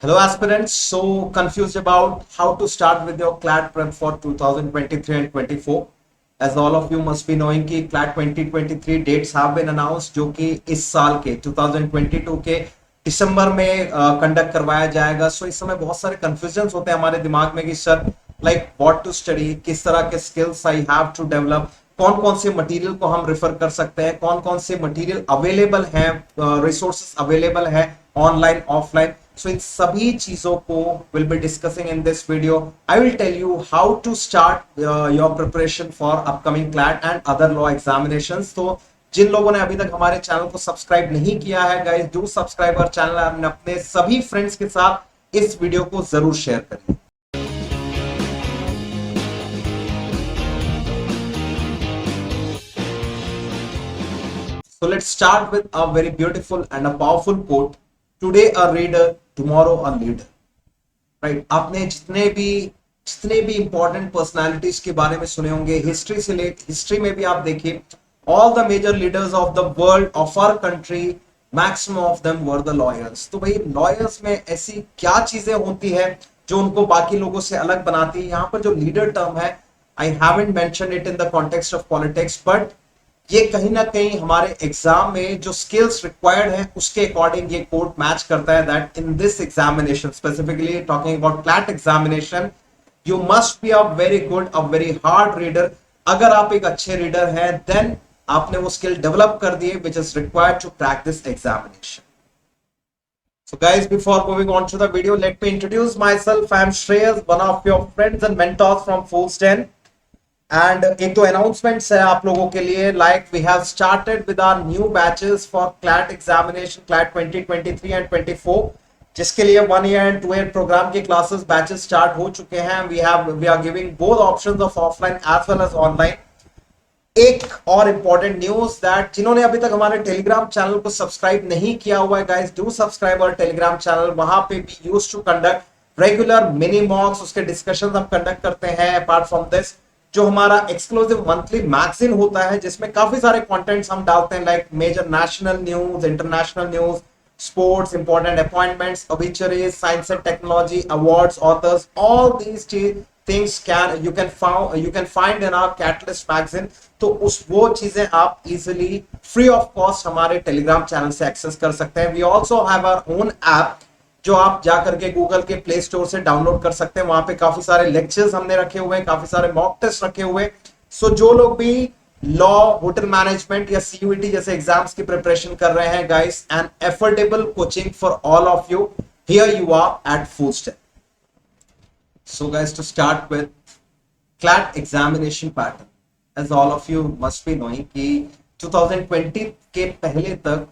Hello aspirants, so confused about how to start with your CLAT prep for 2023 and 24. As all of you must be knowing कि CLAT 2023 dates have been announced जो कि इस साल के 2022 के दिसंबर में conduct करवाया जाएगा. सो इस समय बहुत सारे कंफ्यूजन होते हैं हमारे दिमाग में कि sir like what to study, किस तरह के skills I have to develop, कौन कौन से मटेरियल को हम रेफर कर सकते हैं, कौन कौन से मटेरियल अवेलेबल हैं, रिसोर्सेस अवेलेबल है ऑनलाइन ऑफलाइन. So इन सभी चीजों को will be discussing in this video. I will tell you how to start your preparation for upcoming CLAT and other law examinations. तो जिन लोगों ने अभी तक हमारे चैनल को सब्सक्राइब नहीं किया है guys, do subscribe our channel. अपने सभी फ्रेंड्स के साथ इस वीडियो को जरूर शेयर करिए. So let's start with a very beautiful and a powerful quote. Today a reader, tomorrow a leader. Right आपने जितने भी इंपॉर्टेंट पर्सनालिटीज के बारे में सुने होंगे हिस्ट्री से लेकर हिस्ट्री में भी आप देखिए all the major leaders of the world of our country maximum of them were the lawyers. तो भाई लॉयर्स में ऐसी क्या चीजें होती है जो उनको बाकी लोगों से अलग बनाती है. यहाँ पर जो लीडर टर्म है I haven't mention it in the context of politics, but ये कहीं ना कहीं हमारे एग्जाम में जो स्किल्स रिक्वायर्ड है उसके अकॉर्डिंग ये कोड मैच करता है. That in this examination specifically talking about CLAT examination you must be a very good, a very hard reader. अगर आप एक अच्छे रीडर हैं देन आपने वो स्किल डेवलप कर दिए which is required to crack this examination. So guys, before moving on to the video, let me introduce myself. I am Shreyas, one of your friends and mentors from Fullsten. And एक तो announcements है आप लोगों के लिए, like we have started with our new batches for CLAT examination CLAT 2023 and 24, जिसके लिए 1 year एंड 2 ईयर प्रोग्राम के क्लासेस बैचेस स्टार्ट हो चुके हैं. We are giving both options of offline as well as online. एक और इंपॉर्टेंट न्यूज दैट जिन्होंने अभी तक हमारे टेलीग्राम चैनल को सब्सक्राइब नहीं किया हुआ है guys, do subscribe our Telegram channel. वहां पे भी used to conduct regular mini mocks, उसके डिस्कशंस हम कंडक्ट करते हैं. अपार्ट फ्रॉम दिस जो हमारा एक्सक्लूसिव मंथली मैगजीन होता है जिसमें काफी सारे कंटेंट्स हम डालते हैं, like major national news, international news, sports, important appointments, obituaries, science and technology, awards, authors, all these things you can find in our Catalyst magazine. तो वो चीजें आप इजिली फ्री ऑफ कॉस्ट हमारे टेलीग्राम चैनल से access कर सकते हैं. We also have our own app जो आप जाकर के गूगल के प्ले स्टोर से डाउनलोड कर सकते हैं. वहां पे काफी सारे लेक्चर्स हमने रखे हुए हैं, काफी सारे मॉक टेस्ट रखे हुए हैं. सो जो लोग भी लॉ, होटल मैनेजमेंट या सीयूईटी जैसे एग्जाम्स की प्रिपरेशन कर रहे हैं guys, and affordable coaching for all of you, here you are at Fullsten. So guys, to start with CLAT examination pattern, as all of you must be knowing कि 2020 के पहले तक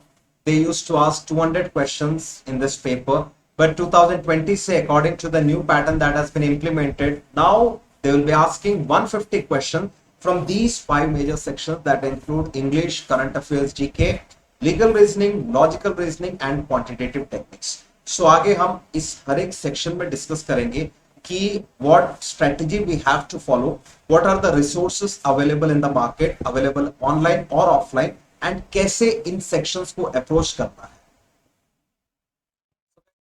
they used to ask 200 questions in this paper, but 2020 say according to the new pattern that has been implemented, now they will be asking 150 questions from these 5 major sections that include English, current affairs, GK, legal reasoning, logical reasoning and quantitative techniques. So आगे हम इस हर एक section में discuss करेंगे कि what strategy we have to follow, what are the resources available in the market, available online or offline, and कैसे इन sections को अप्रोच करना है.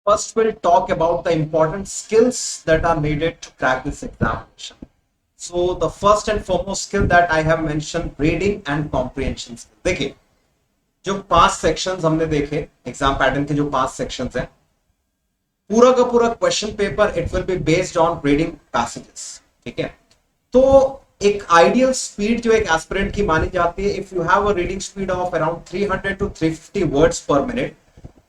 First will talk about the important skills that are needed to crack this examination. So the first and foremost skill that I have mention, reading and comprehension skill. देखिए जो 5 sections हमने देखे exam pattern के, जो 5 sections हैं, पूरा का पूरा question paper it will be based on reading passages. ठीक है, तो एक आइडियल स्पीड जो एक एस्पिरेंट की मानी जाती है, if you have a reading speed of around 300 to 350 words पर मिनट,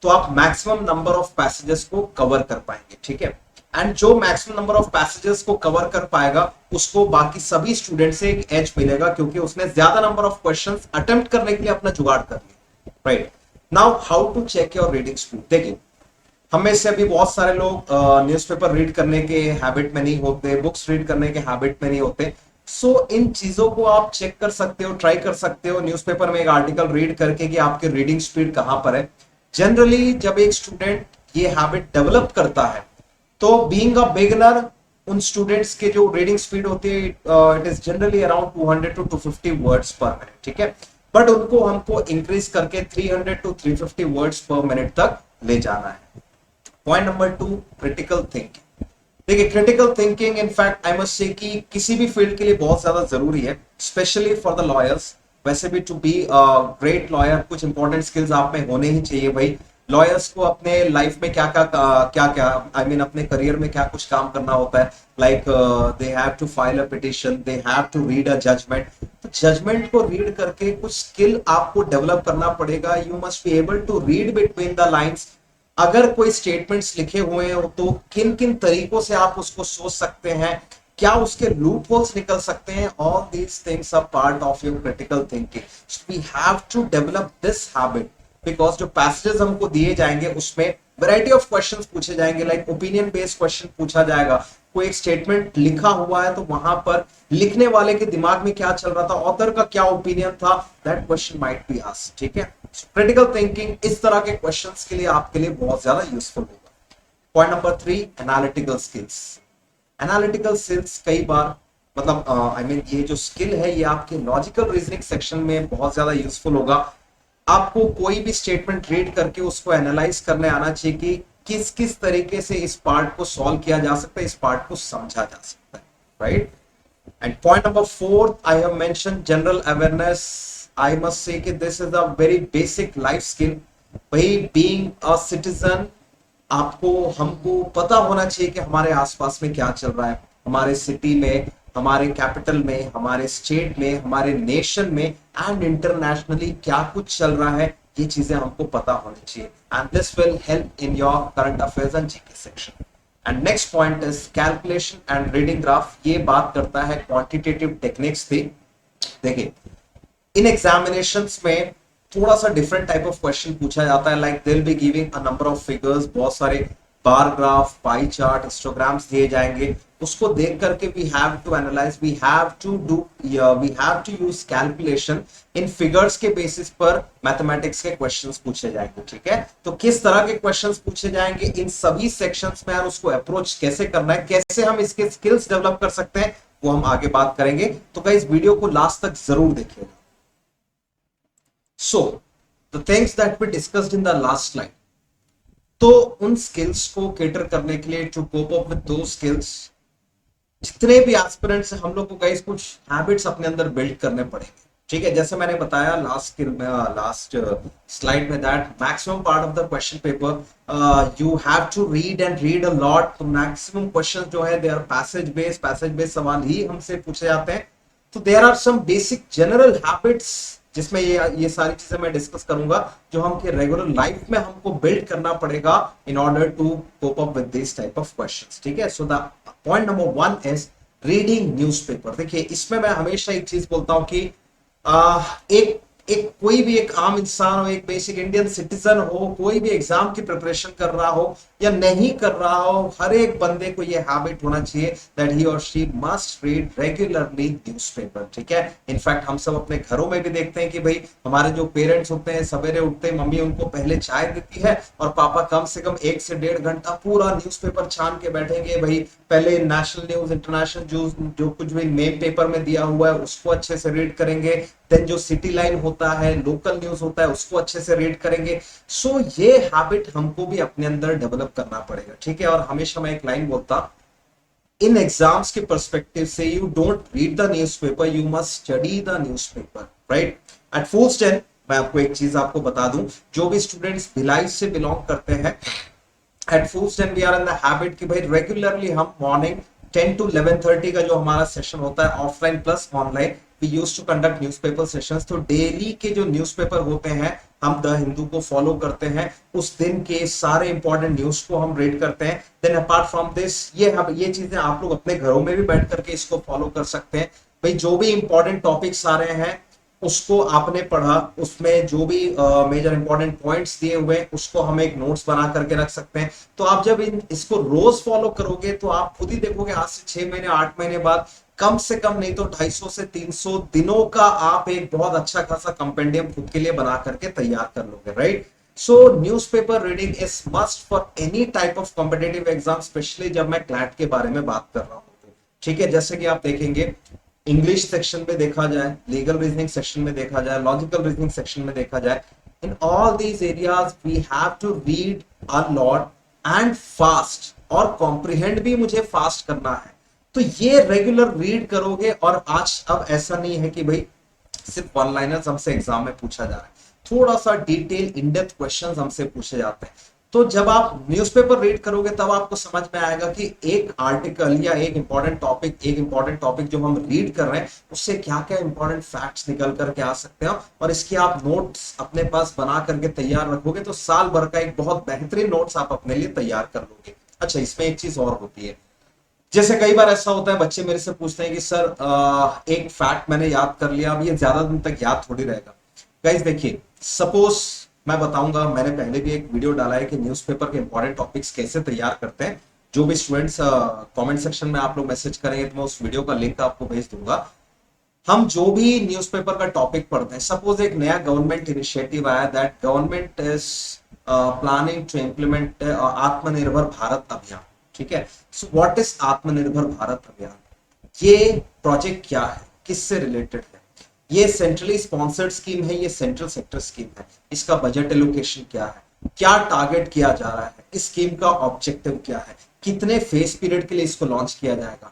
तो आप मैक्सिमम नंबर ऑफ पैसेजेस को कवर कर पाएंगे. ठीक है, एंड जो मैक्सिमम नंबर ऑफ पैसेजेस को कवर कर पाएगा उसको बाकी सभी स्टूडेंट से एक एज मिलेगा, क्योंकि उसने ज्यादा नंबर ऑफ क्वेश्चंस अटेम्प्ट करने के लिए अपना जुगाड़ कर लिया. Right now how to check your reading speed. देखिए हमें से अभी बहुत सारे लोग न्यूज़पेपर रीड करने के हैबिट में नहीं होते, बुक्स रीड करने के हैबिट में नहीं होते. सो इन चीजों को आप चेक कर सकते हो, ट्राई कर सकते हो न्यूज़पेपर में एक आर्टिकल रीड करके कि आपकी रीडिंग स्पीड कहां पर है. जनरली जब एक स्टूडेंट ये हैबिट डेवलप करता है तो बीइंग अ बिगिनर उन स्टूडेंट्स के जो रीडिंग स्पीड होती है it is generally around 200 to 250 words पर मिनट. ठीक है, बट उनको हमको इंक्रीज करके 300 to 350 वर्ड्स पर मिनट तक ले जाना है. Point number 2, critical thinking. देखिए critical thinking in fact I must say कि किसी भी फील्ड के लिए बहुत ज्यादा जरूरी है, स्पेशली फॉर द लॉयर्स। वैसे भी टू बी ग्रेट लॉयर कुछ इंपॉर्टेंट स्किल्स आप में होने ही चाहिए भाई। लॉयर्स को अपने लाइफ में क्या क्या क्या क्या आई मीन अपने करियर में क्या कुछ काम करना होता है, like they have to file a petition, they have to read a judgment. तो जजमेंट को रीड करके कुछ स्किल आपको डेवलप करना पड़ेगा। You must be able to read between the lines. अगर कोई स्टेटमेंट्स लिखे हुए हो तो किन किन तरीकों से आप उसको सोच सकते हैं, क्या उसके लूप होल्स निकल सकते हैं। All these things are part of your critical thinking. We have to develop this habit because जो पैसेजेस हमको दिए जाएंगे उसमें वैरायटी ऑफ क्वेश्चंस पूछे जाएंगे, लाइक ओपिनियन बेस्ड क्वेश्चन पूछा जाएगा। कोई एक स्टेटमेंट लिखा हुआ है तो वहां पर लिखने वाले के दिमाग में क्या चल रहा था, ऑथर का क्या ओपिनियन था, that question might be asked. ठीक है, क्रिटिकल थिंकिंग इस तरह के क्वेश्चंस के लिए आपके लिए बहुत ज्यादा यूजफुल होगा। Point number 3, analytical skills. Analytical skills कई बार मतलब आई मीन ये जो स्किल है ये आपके लॉजिकल रीजनिंग सेक्शन में बहुत ज्यादा यूजफुल होगा। आपको कोई भी स्टेटमेंट रीड करके उसको एनालाइज करने आना चाहिए कि किस किस तरीके से इस पार्ट को सॉल्व किया जा सकता है, इस पार्ट को समझा जा सकता है, right. And point number 4, I have mention general awareness. I must say कि this is a very basic life skill. भाई बीइंग अ सिटीजन आपको हमको पता होना चाहिए कि हमारे आसपास में क्या चल रहा है, हमारे सिटी में, हमारे कैपिटल में, हमारे स्टेट में, हमारे नेशन में एंड इंटरनेशनली क्या कुछ चल रहा है, ये चीजें हमको पता होनी चाहिए। And this will help in your current affairs and GK section. And next point is calculation and reading graph. ये बात करता है क्वांटिटेटिव टेक्निक्स थी। देखिए इन एग्जामिनेशंस में थोड़ा सा डिफरेंट टाइप ऑफ क्वेश्चन पूछा जाता है, like they will be giving a number of figures, बहुत सारे bar graph, pie chart, histograms दिए जाएंगे। उसको देख करके we have to analyse, we have to do, we have to use calculation. इन फिगर्स के बेसिस पर मैथमेटिक्स के क्वेश्चंस पूछे जाएंगे। ठीक है, तो किस तरह के क्वेश्चंस पूछे जाएंगे इन सभी सेक्शंस में और उसको अप्रोच कैसे करना है, कैसे हम इसके स्किल्स डेवलप कर सकते हैं, वो हम आगे बात करेंगे। तो गाइस वीडियो को लास्ट तक जरूर देखिएगा। So, the things that we discussed in the last slide. तो उन स्किल्स को केटर करने के लिए टू कोप अप विद दो स्किल्स, जितने भी एस्पिरेंट्स हैं हम लोग को गाइस कुछ हैबिट्स अपने अंदर बिल्ड करने पड़ेंगे। ठीक है, जैसे मैंने बताया लास्ट स्किल में, लास्ट स्लाइड में, that maximum part of the question paper you have to read and read a lot. तो मैक्सिमम क्वेश्चंस जो है दे आर पैसेज बेस्ड सवाल ही हमसे पूछे जाते हैं। तो there are some basic general habits जिसमें ये सारी चीजें मैं डिस्कस करूंगा जो हम के रेगुलर लाइफ में हमको बिल्ड करना पड़ेगा in order to cope up with this type of questions. ठीक है, so the point number 1 is reading newspaper. देखिए इसमें मैं हमेशा एक चीज बोलता हूं कि एक एक कोई भी एक आम इंसान हो, एक बेसिक इंडियन सिटीजन हो, कोई भी एग्जाम की प्रिपरेशन कर रहा हो या नहीं कर रहा हो, हर एक बंदे को ये हैबिट होना चाहिए दैट ही और she must read regularly newspaper. ठीक है, इनफैक्ट हम सब अपने घरों में भी देखते हैं कि भाई हमारे जो पेरेंट्स होते हैं सवेरे उठते हैं मम्मी उनको पहले चाय देती है और पापा कम से कम 1 से 1.5 घंटा पूरा न्यूज़पेपर छान के बैठेंगे। भाई पहले नेशनल न्यूज, इंटरनेशनल न्यूज, जो कुछ भी मेन पेपर में दिया हुआ है उसको अच्छे से रीड करेंगे। देन जो सिटी लाइन होता है, लोकल न्यूज होता है, उसको अच्छे से रीड करेंगे। सो ये हैबिट हमको भी अपने अंदर डेवलप करना पड़ेगा। ठीक है, और हमेशा मैं एक लाइन बोलता इन एग्जाम्स के पर्सपेक्टिव से, you don't read the newspaper, you must study the newspaper, right. Eight full strength मैं आपको एक चीज आपको बता दूं, जो भी स्टूडेंट्स भिलाई से बिलोंग करते हैं, at full strength we are in the habit कि भाई रेगुलरली हम मॉर्निंग 10 to 11:30 का जो हमारा सेशन होता है offline plus online, we used to conduct newspaper sessions. तो डेली के जो न्यूज़पेपर होते हैं हम द हिंदू को फॉलो करते हैं, उस दिन के सारे इंपॉर्टेंट न्यूज को हम रीड करते हैं। देन अपार्ट फ्रॉम दिस ये चीजें आप लोग अपने घरों में भी बैठ करके इसको फॉलो कर सकते हैं। भाई जो भी इंपॉर्टेंट टॉपिक्स आ रहे हैं उसको आपने पढ़ा, उसमें जो भी मेजर इंपॉर्टेंट पॉइंट्स दिए हुए उसको हम एक नोट्स बना करके रख सकते हैं। तो आप जब इसको रोज फॉलो करोगे तो आप खुद ही देखोगे आज से 6 महीने 8 महीने बाद कम से कम नहीं तो 250 से 300 दिनों का आप एक बहुत अच्छा खासा कंपेंडियम खुद के लिए बना करके तैयार कर लोगे, right. So newspaper reading is must for any type of competitive exam, specially जब मैं क्लैट के बारे में बात कर रहा हूँ। ठीक है, जैसे कि आप देखेंगे इंग्लिश सेक्शन में देखा जाए, लीगल रीजनिंग सेक्शन में देखा जाए, लॉजिकल रीजनिंग सेक्शन में देखा जाए, in all these areas we have to read a lot and fast, और कॉम्प्रिहेंड भी मुझे फास्ट करना है। तो ये रेगुलर रीड करोगे। और आज अब ऐसा नहीं है कि भाई सिर्फ वन लाइनर्स हमसे एग्जाम में पूछा जा रहा है, थोड़ा सा डिटेल इन डेप्थ क्वेश्चंस हमसे पूछे जाते हैं। तो जब आप न्यूज़पेपर रीड करोगे तब आपको समझ में आएगा कि एक आर्टिकल या एक इंपॉर्टेंट टॉपिक जो हम रीड कर रहे हैं उससे क्या क्या इंपॉर्टेंट फैक्ट्स निकल करके आ सकते हैं, और इसके आप नोट्स अपने पास बना करके तैयार रखोगे तो साल भर का एक बहुत बेहतरीन नोट्स आप अपने लिए तैयार कर लोगे। अच्छा, इसमें एक चीज और होती है, जैसे कई बार ऐसा होता है बच्चे मेरे से पूछते हैं कि सर एक फैक्ट मैंने याद कर लिया, अब ये ज्यादा दिन तक याद थोड़ी रहेगा। गाइस देखिए, सपोज मैं बताऊंगा, मैंने पहले भी एक वीडियो डाला है कि न्यूज़पेपर के इंपॉर्टेंट टॉपिक्स कैसे तैयार करते हैं। जो भी स्टूडेंट्स कमेंट सेक्शन में आप लोग मैसेज करेंगे तो मैं उस वीडियो का लिंक आपको भेज दूंगा। हम जो भी न्यूज़पेपर का टॉपिक पढ़ते हैं, सपोज एक नया गवर्नमेंट इनिशिएटिव आया that government is planning to implement Atmanirbhar Bharat अभियान, ठीक है। सो व्हाट इज आत्मनिर्भर भारत अभियान? ये प्रोजेक्ट क्या है, किससे रिलेटेड है? ये सेंट्रली स्पॉन्सर्ड स्कीम है, ये सेंट्रल सेक्टर स्कीम है। इसका बजट एलोकेशन क्या है, क्या टारगेट किया जा रहा है, इस स्कीम का ऑब्जेक्टिव क्या है, कितने फेस पीरियड के लिए इसको लॉन्च किया जाएगा।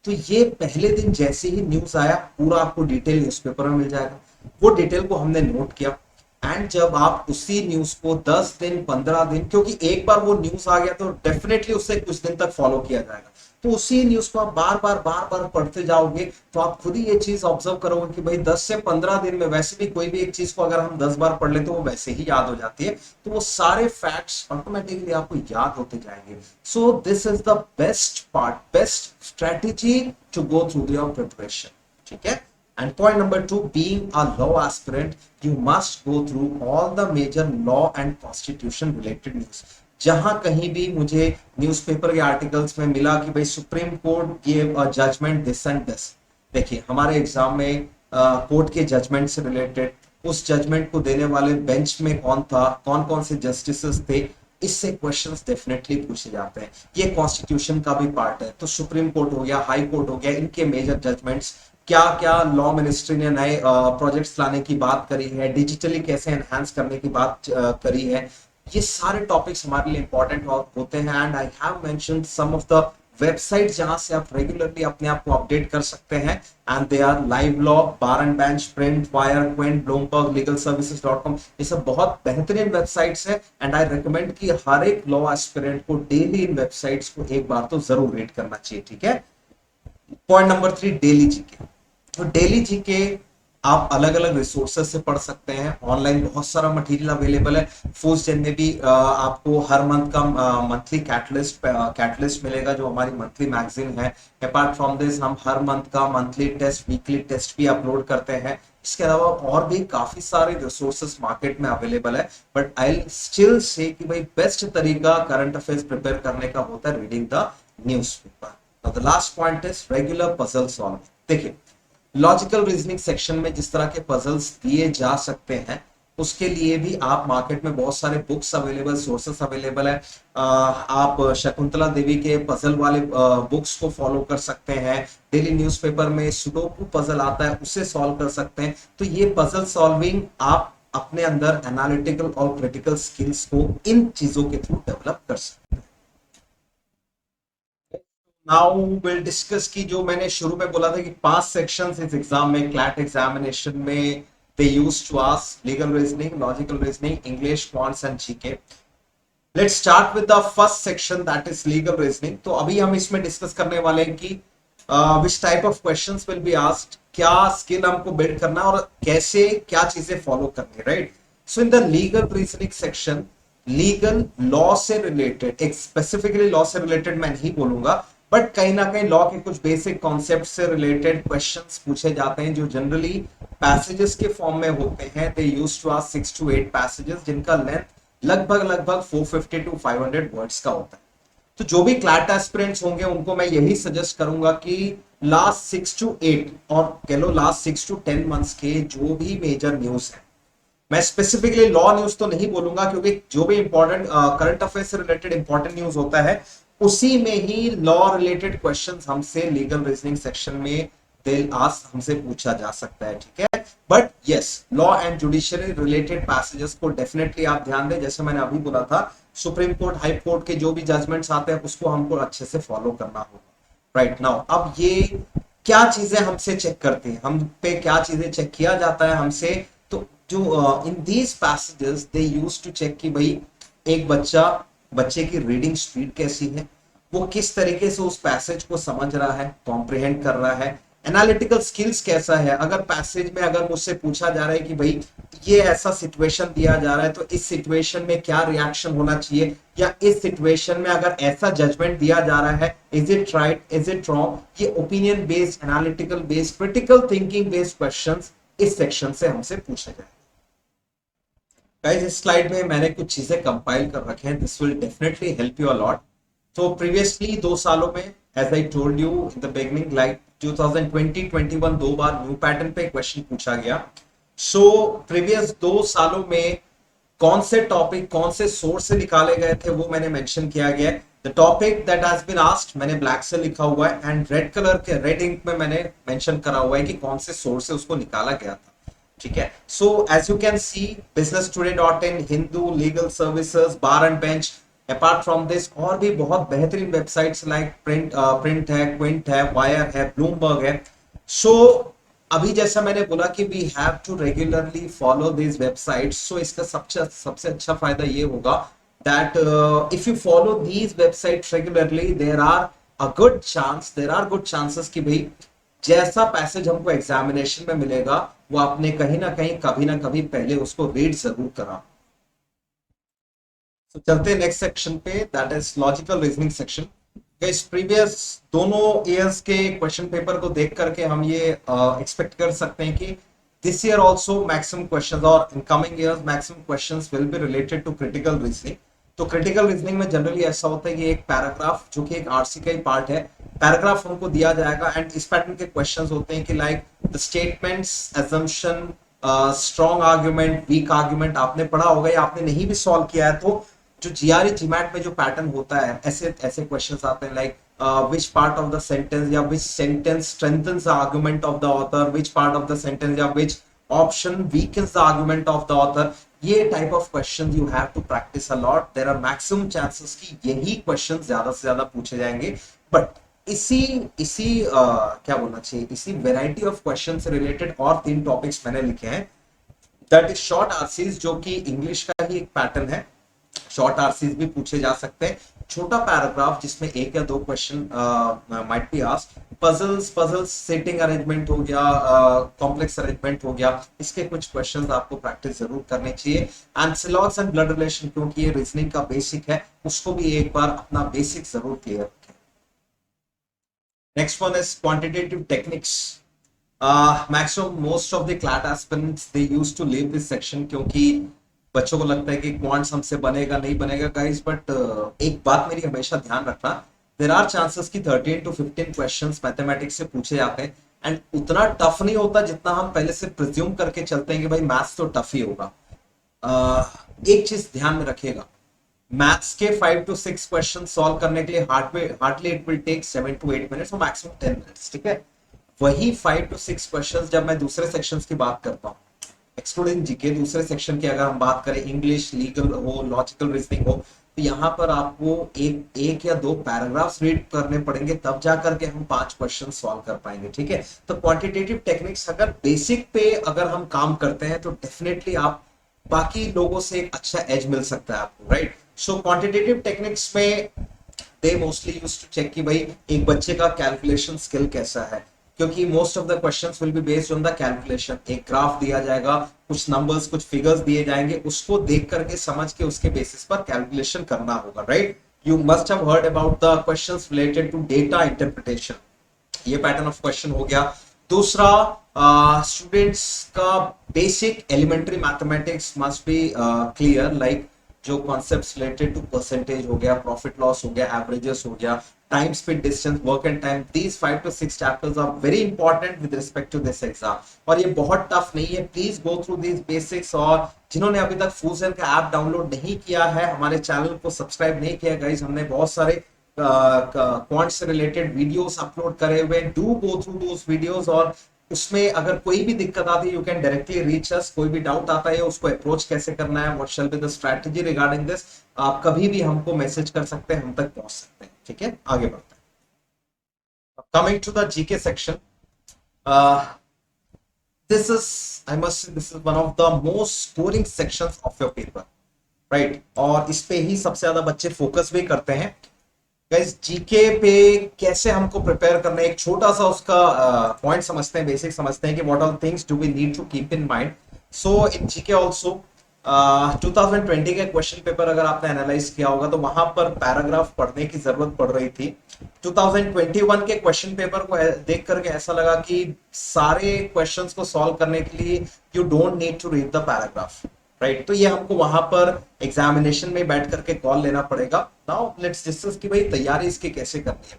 तो ये पहले दिन जैसे ही न्यूज आया पूरा आपको डिटेल न्यूज़पेपर में मिल जाएगा। वो डिटेल को हमने नोट किया, एंड जब आप उसी न्यूज को 10 दिन 15 दिन, क्योंकि एक बार वो न्यूज आ गया तो डेफिनेटली उससे कुछ दिन तक फॉलो किया जाएगा, तो उसी न्यूज को आप बार बार पढ़ते जाओगे तो आप खुद ही ये चीज ऑब्जर्व करोगे कि भाई 10 से 15 दिन में वैसे भी कोई भी एक चीज को अगर हम 10 बार पढ़ ले तो वो वैसे ही याद हो जाती है। तो वो सारे फैक्ट्स ऑटोमेटिकली आपको याद होते जाएंगे। So this is the best part, best strategy to go through your preparation, ठीक है। And point number 2, being a law aspirant, you must go through all the major law and constitution related news। जहां कहीं भी मुझे newspaper के articles में मिला कि भाई Supreme Court give a judgment this and this, देखिए हमारे एग्जाम में कोर्ट के जजमेंट से रिलेटेड उस जजमेंट को देने वाले बेंच में कौन था, कौन कौन से जस्टिसेस थे, इससे क्वेश्चंस डेफिनेटली पूछे जाते हैं। ये कॉन्स्टिट्यूशन का भी पार्ट है। तो सुप्रीम कोर्ट हो गया, हाई कोर्ट हो गया, इनके मेजर जजमेंट्स, क्या क्या लॉ मिनिस्ट्री ने नए प्रोजेक्ट्स लाने की बात करी है, डिजिटली कैसे एनहांस करने की बात करी है, ये सारे टॉपिक्स हमारे लिए इंपॉर्टेंट होते हैं। And I have mentioned some of the website जहां से आप रेगुलरली अपने आप को अपडेट कर सकते हैं, and they are Live Law, Bar and Bench, Print, Wire, Quint, Bloomberg, Legal Services. ये सब बहुत बेहतरीन वेबसाइट्स है, एंड आई रिकमेंड कि हर एक लॉ एस्पिरेंट को डेली इन वेबसाइट्स को एक बार तो जरूर रीड करना चाहिए, ठीक है। Point number 3, daily GK. तो डेली जीके आप अलग अलग रिसोर्सेज से पढ़ सकते हैं, ऑनलाइन बहुत सारा मटेरियल अवेलेबल है। फोर्थ जेन में भी आपको हर मंथ का मंथली कैटलिस्ट मिलेगा जो हमारी मंथली मैगजीन है। अपार्ट फ्रॉम दिस हम हर मंथ का मंथली टेस्ट, वीकली टेस्ट भी अपलोड करते हैं। इसके अलावा और भी काफी सारे रिसोर्सेज मार्केट में अवेलेबल है, बट आई स्टिल से कि भाई बेस्ट तरीका करंट अफेयर्स प्रिपेयर करने का होता है reading the newspaper. The last point is regular puzzle solving. देखिए लॉजिकल रीजनिंग सेक्शन में जिस तरह के पजल्स दिए जा सकते हैं उसके लिए भी आप मार्केट में बहुत सारे बुक्स अवेलेबल, सोर्सेस अवेलेबल है। आप शकुंतला देवी के पजल वाले बुक्स को फॉलो कर सकते हैं। डेली न्यूज़पेपर में सुडोकू पजल आता है, उसे सॉल्व कर सकते हैं। तो ये पजल सॉल्विंग आप अपने अंदर एनालिटिकल और क्रिटिकल स्किल्स को इन चीजों के थ्रू डेवलप कर सकते हैं। नाउ विल डिस्कस की जो मैंने शुरू में बोला था कि 5 सेक्शंस इस एग्जाम में, क्लैट एग्जामिनेशन में they used to ask legal reasoning, logical reasoning, English, quants and GK. Let's start with the first section that is legal reasoning. तो अभी हम इसमें डिस्कस करने वाले हैं कि which type of questions will be asked, क्या स्किल हमको बिल्ड करना है और कैसे क्या चीजें फॉलो करनी, right. So in the legal reasoning section, legal law से रिलेटेड, एक स्पेसिफिकली लॉ से रिलेटेड मैं नहीं बोलूंगा, बट कहीं ना कहीं लॉ के कुछ बेसिक कॉन्सेप्ट से रिलेटेड क्वेश्चंस पूछे जाते हैं जो जनरली पैसेजेस के फॉर्म में होते हैं। They used to ask 6 to 8 passages जिनका लेंथ लगभग 450 to 500 वर्ड्स का होता है। तो जो भी क्लैट एस्पिरेंट्स होंगे उनको मैं यही सजेस्ट करूंगा कि लास्ट 6 to 8 और कह लो लास्ट 6 to 10 मंथ्स के जो भी मेजर न्यूज है, मैं स्पेसिफिकली लॉ न्यूज तो नहीं बोलूंगा क्योंकि जो भी इंपॉर्टेंट करंट अफेयर से रिलेटेड इंपॉर्टेंट न्यूज होता है उसी में ही लॉ रिलेटेड क्वेश्चंस हमसे लीगल रीजनिंग सेक्शन में दिल आस हमसे पूछा जा सकता है, ठीक है। But yes, law and judiciary related passages को डेफिनेटली आप ध्यान दें। जैसे मैंने अभी बोला था सुप्रीम कोर्ट, हाई कोर्ट के जो भी जजमेंट्स आते हैं उसको हमको अच्छे से फॉलो करना होगा। राइट नाउ अब ये क्या चीजें हमसे चेक करती हैं, हम पे क्या चीजें चेक किया जाता है हमसे, तो जो in these passages they use to check कि भाई एक बच्चे की रीडिंग स्पीड कैसी है, वो किस तरीके से उस पैसेज को समझ रहा है, कॉम्प्रिहेंड कर रहा है, एनालिटिकल स्किल्स कैसा है। अगर पैसेज में अगर मुझसे पूछा जा रहा है कि भाई ये ऐसा सिचुएशन दिया जा रहा है तो इस सिचुएशन में क्या रिएक्शन होना चाहिए, या इस सिचुएशन में अगर ऐसा जजमेंट दिया जा रहा है, is it right, is it wrong, ये opinion based, analytical based, critical thinking based questions इस सेक्शन से हमसे पूछे जाए। गाइस इस स्लाइड में मैंने कुछ चीजें कंपाइल कर रखे हैं, this will definitely help you a lot. तो प्रीवियसली 2 सालों में as I told you in the beginning, like 2020-21 दो बार न्यू पैटर्न पे क्वेश्चन पूछा गया। सो प्रीवियस 2 सालों में कौन से टॉपिक कौन से सोर्स से निकाले गए थे वो मैंने मेंशन किया गया है। The topic that has been asked मैंने ब्लैक से लिखा हुआ है एंड रेड कलर के रेड इंक में मैंने मेंशन करा हुआ है कि कौन से सोर्स से उसको निकाला गया था। ठीक है, so as you can see businesstoday.in, Hindu, Legal Services, Bar and Bench, apart from this और भी बहुत बेहतरीन वेबसाइट्स लाइक प्रिंट है, क्विंट है, वायर है, ब्लूमबर्ग है। सो अभी जैसा मैंने बोला कि we have to regularly follow this websites, so इसका सबसे अच्छा फायदा ये होगा that if you follow these websites regularly there are good chances कि भाई जैसा पैसेज हमको एग्जामिनेशन में मिलेगा वो आपने कहीं ना कहीं कभी ना कभी पहले उसको रीड जरूर करा। तो चलते हैं नेक्स्ट सेक्शन पे, that is logical reasoning section. इस प्रीवियस दोनों ईयर्स के क्वेश्चन पेपर को देख करके हम ये एक्सपेक्ट कर सकते हैं कि this year also maximum questions और in coming years maximum questions will be related to critical reasoning. तो क्रिटिकल रीजनिंग में जनरली ऐसा होता है कि एक पैराग्राफ जो कि एक आरसी का ही पार्ट है, पैराग्राफ हमको दिया जाएगा एंड इस पैटर्न के क्वेश्चंस होते हैं कि like the statements, assumption, strong argument, weak argument आपने पढ़ा होगा या आपने नहीं भी सॉल्व किया है तो जो जीआरई जीमैट में जो पैटर्न होता है ऐसे ऐसे क्वेश्चंस आते हैं like which part of the sentence या which sentence strengthens the argument of the author, which part of the sentence या which option weakens the argument of the author। ये type of questions you have to practice a lot, there are maximum chances कि यही questions ज्यादा से ज्यादा पूछे जाएंगे। but इसी इसी क्या बोलना चाहिए, इसी वेराइटी ऑफ क्वेश्चन से रिलेटेड और 3 टॉपिक्स मैंने लिखे हैं, दैट इज शॉर्ट आरसीज जो कि इंग्लिश का ही एक पैटर्न है। शॉर्ट आरसीज भी पूछे जा सकते हैं, छोटा पैराग्राफ जिसमें 1 या 2 question might be asked, puzzles setting arrangement हो गया, कॉम्प्लेक्स अरेंजमेंट हो गया, इसके कुछ क्वेश्चंस आपको प्रैक्टिस जरूर करने चाहिए। एंड सिलॉग्स एंड ब्लड रिलेशन क्योंकि ये रीजनिंग का बेसिक है, उसको भी एक बार अपना बेसिक जरूर क्लियर रखें। Next one is quantitative techniques. Maximum most of the CLAT aspirants they used to leave this section क्योंकि बच्चों को लगता है कि क्वांट्स हमसे बनेगा नहीं बनेगा गाइस, बट एक बात मेरी हमेशा ध्यान रखना, देयर आर चांसेस कि 13 to 15 क्वेश्चंस मैथमेटिक्स से पूछे जाते हैं एंड उतना टफ नहीं होता जितना हम पहले से प्रिज्यूम करके चलते हैं कि भाई मैथ्स तो टफ ही होगा। एक चीज ध्यान में रखिएगा, मैथ्स के 5 to 6 क्वेश्चन सॉल्व करने के लिए hardly it will take 7 to 8 minutes और मैक्सिमम 10 मिनट्स। ठीक है, वही 5 to 6 क्वेश्चंस जब मैं दूसरे सेक्शंस की बात करता हूँ, एक्सक्लूडिंग जीके, दूसरे सेक्शन की अगर हम बात करें, इंग्लिश, लीगल हो, लॉजिकल रीजनिंग हो, तो यहाँ पर आपको एक या 2 पैराग्राफ्स रीड करने पड़ेंगे तब जाकर के हम 5 क्वेश्चन सॉल्व कर पाएंगे। ठीक है, तो क्वांटिटेटिव टेक्निक्स अगर बेसिक पे अगर हम काम करते हैं तो डेफिनेटली आप बाकी लोगों से एक अच्छा एज मिल सकता है आपको, राइट। सो क्वांटिटेटिव टेक्निक्स में they mostly used to check कि भाई एक बच्चे का कैलकुलेशन स्किल कैसा है, क्योंकि most of the questions will be based on the calculation. एक ग्राफ दिया जाएगा, कुछ नंबर्स, कुछ फिगर्स दिए जाएंगे, उसको देख करके समझ के उसके बेसिस पर कैलकुलेशन करना होगा, right. You must have heard about the questions related to data interpretation, ये पैटर्न ऑफ क्वेश्चन हो गया। दूसरा, स्टूडेंट्स का basic elementary mathematics must be clear, like जो कॉन्सेप्ट्स रिलेटेड टू परसेंटेज हो गया, प्रॉफिट लॉस हो गया, एवरेजेस हो गया, time, speed, distance, work and time, these 5 to 6 chapters are very important with respect to this exam। और ये बहुत टफ नहीं है, please go through these basics। और जिन्होंने अभी तक फूजन का ऐप डाउनलोड नहीं किया है, हमारे चैनल को सब्सक्राइब नहीं किया गाइस, हमने बहुत सारे क्वांट से रिलेटेड वीडियोस अपलोड करे हुए, do go through those videos और उसमें अगर कोई भी दिक्कत आती है, यू कैन डायरेक्टली रीच अस। कोई भी डाउट आता है उसको अप्रोच कैसे करना है, what shall be the strategy regarding this, आप कभी भी हमको मैसेज कर सकते हैं, हम तक पहुंच सकते हैं। ठीक है, आगे बढ़ते हैं। Coming to the GK section, this is, I must say, this is one of the most scoring sections of your paper, right? और इस पे ही सबसे ज्यादा बच्चे फोकस भी करते हैं। गाइस, जीके पे कैसे हमको प्रिपेयर करना है, एक छोटा सा उसका पॉइंट समझते हैं, बेसिक समझते हैं कि what all things do we need to keep in mind. So in GK also 2020 के क्वेश्चन पेपर अगर आपने एनालाइज किया होगा तो वहां पर पैराग्राफ पढ़ने की जरूरत पड़ रही थी। 2021 के क्वेश्चन पेपर को देख करके ऐसा लगा कि सारे क्वेश्चंस को सॉल्व करने के लिए you don't need to read the paragraph, right? तो ये हमको वहां पर एग्जामिनेशन में बैठ करके कॉल लेना पड़ेगा। नाउ लेट्स डिस्कस कि भाई तैयारी इसकी कैसे करनी है।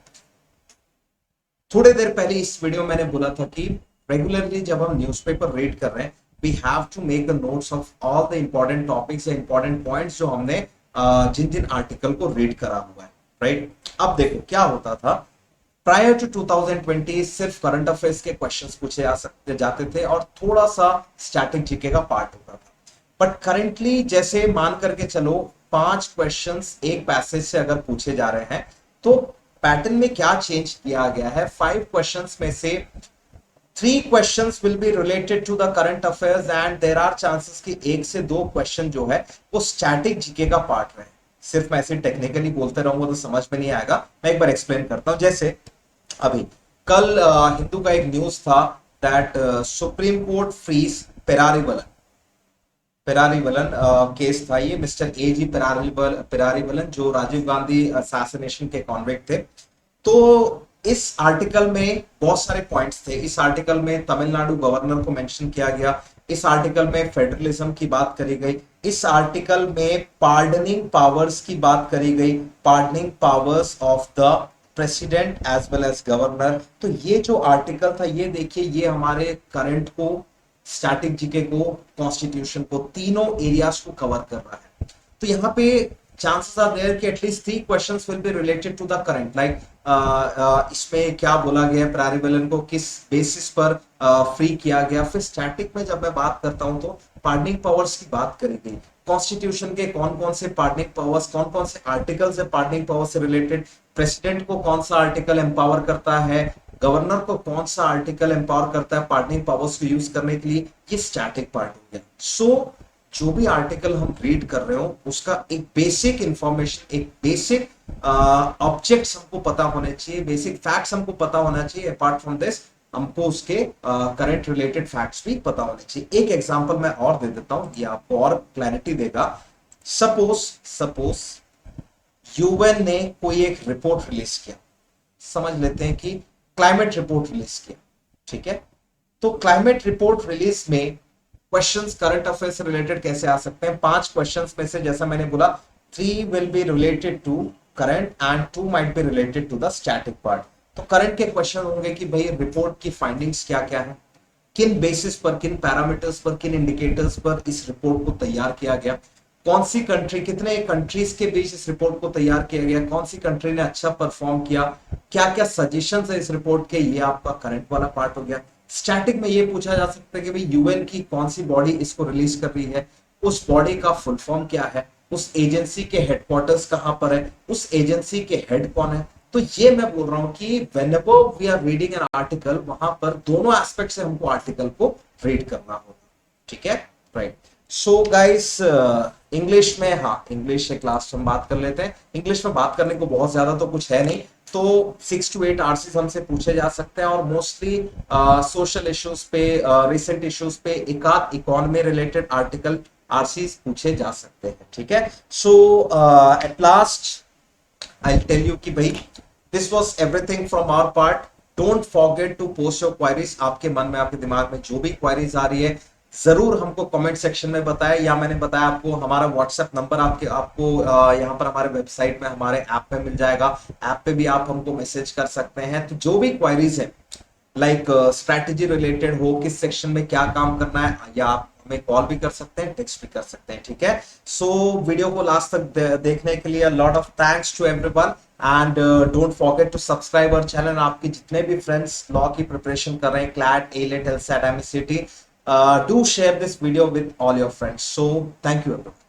थोड़ी देर पहले इस वीडियो में मैंने बोला था कि रेगुलरली जब हम न्यूज़पेपर रीड कर रहे हैं, we have to make the notes of all the important topics या इंपॉर्टेंट पॉइंट्स जो हमने जिन जिन आर्टिकल को रीड करा हुआ है, राइट? अब देखो क्या होता था, प्रायर टू 2020 सिर्फ करंट अफेयर्स के क्वेश्चंस पूछे जाते थे और थोड़ा सा स्टैटिक जीके का पार्ट होता था। बट करेंटली जैसे मान करके चलो 5 क्वेश्चंस एक पैसेज से अगर पूछे जा रहे हैं, तो पैटर्न में क्या चेंज किया गया है, 5 क्वेश्चंस में से 3 questions will be related to the current affairs and there are chances कि 1 से 2 क्वेश्चन जो है वो स्टैटिक जीके का पार्ट रहे। सिर्फ मैं ऐसे टेक्निकली बोलते रहूंगा तो समझ में नहीं आएगा, मैं एक बार एक्सप्लेन करता हूं। जैसे अभी कल हिंदू का एक न्यूज था that Supreme Court frees Perarivalan case था। ये मिस्टर ए जी पेरारीवलन जो राजीव गांधी असैसिनेशन के कॉन्विक्ट थे। तो इस आर्टिकल में बहुत सारे पॉइंट्स थे। इस आर्टिकल में तमिलनाडु गवर्नर को मेंशन किया गया, इस आर्टिकल में फेडरलिज्म की बात करी गई, इस आर्टिकल में पार्डनिंग पावर्स की बात करी गई, pardoning powers of the president as well as governor. तो ये जो आर्टिकल था, ये देखिए, ये हमारे करंट को, स्टैटिक जीके को, कॉन्स्टिट्यूशन को, तीनों एरियाज को कवर कर रहा है। तो यहाँ पे चांसेस आर देयर कि at least 3 questions will be related to the current, like इसमें क्या बोला गया, पेरारीवलन को किस बेसिस पर फ्री किया गया। फिर स्टैटिक में जब मैं बात करता हूं तो पार्डनिंग पावर्स की बात करी गई, कॉन्स्टिट्यूशन के कौन कौन से पार्डनिंग पावर्स, कौन कौन से आर्टिकल्स है पार्डनिंग पावर से रिलेटेड, प्रेसिडेंट को कौन सा आर्टिकल एम्पावर करता है, गवर्नर को कौन सा आर्टिकल एम्पावर करता है पार्डनिंग पावर्स को यूज करने के लिए। ये स्टैटिक पार्ट हो गया। सो जो भी आर्टिकल हम रीड कर रहे हो उसका एक बेसिक इंफॉर्मेशन, एक बेसिक ऑब्जेक्ट्स हमको पता होने चाहिए, बेसिक फैक्ट्स हमको पता होना चाहिए। अपार्ट फ्रॉम दिस हमको उसके करंट रिलेटेड फैक्ट्स भी पता होने चाहिए। एक एग्जांपल मैं और दे देता हूं, ये आपको और क्लैरिटी देगा। सपोज यूएन ने कोई एक रिपोर्ट रिलीज किया, समझ लेते हैं कि क्लाइमेट रिपोर्ट रिलीज किया, ठीक है? तो क्लाइमेट रिपोर्ट रिलीज में क्वेश्चंस करंट अफेयर से रिलेटेड कैसे आ सकते हैं? 5 क्वेश्चंस में से जैसा मैंने बोला 3 will be related to current and 2 might be related to the static part. तो करंट के क्वेश्चन होंगे कि भाई रिपोर्ट की फाइंडिंग्स क्या क्या है, किन बेसिस पर, किन पैरामीटर्स पर, किन इंडिकेटर्स पर इस रिपोर्ट को तैयार किया गया, कौन सी कंट्री, कितने कंट्रीज के बीच इस रिपोर्ट को तैयार किया गया, कौन सी कंट्री ने अच्छा परफॉर्म किया, क्या क्या सजेशंस है इस रिपोर्ट के, ये आपका करंट वाला पार्ट हो गया। स्टैटिक में ये पूछा जा सकता है कि भाई यूएन की कौन सी बॉडी इसको रिलीज कर रही है, उस बॉडी का फुल फॉर्म क्या है, उस एजेंसी के हेडक्वार्टर्स कहां पर है, उस एजेंसी के हेड कौन है। तो ये मैं बोल रहा हूं कि whenever we are reading an article, वहां पर दोनों एस्पेक्ट से हमको आर्टिकल को रीड करना होगा, ठीक है? राइट। सो गाइस, इंग्लिश में, हाँ, इंग्लिश से क्लास हम बात कर लेते हैं। इंग्लिश में बात करने को बहुत ज्यादा तो कुछ है नहीं, तो 6 to 8 आरसीज हमसे पूछे जा सकते हैं और मोस्टली सोशल इश्यूज पे, रिसेंट इश्यूज पे एक आध इकोनॉमी रिलेटेड आर्टिकल आरसीज पूछे जा सकते हैं, ठीक है? So at last I tell you कि भाई this was everything from our part. Don't forget to post your queries. आपके मन में, आपके दिमाग में जो भी क्वेरीज आ रही है जरूर हमको कमेंट सेक्शन में बताएं, या मैंने बताया आपको हमारा व्हाट्सएप नंबर आपको यहाँ पर हमारे वेबसाइट में, हमारे ऐप में मिल जाएगा। ऐप पे भी आप हमको मैसेज कर सकते हैं। तो जो भी क्वेरीज है, लाइक स्ट्रैटेजी रिलेटेड हो, किस सेक्शन में क्या काम करना है, या आप में कॉल भी कर सकते हैं, टेक्स्ट भी कर सकते हैं, ठीक है। सो वीडियो को लास्ट तक देखने के लिए lot of thanks to everyone and don't forget to subscribe our channel. आपके जितने भी फ्रेंड्स लॉ की प्रिपरेशन कर रहे हैं, CLAT, AILET, एलसैट, MSCT, do share this video with all your friends. So thank you everyone.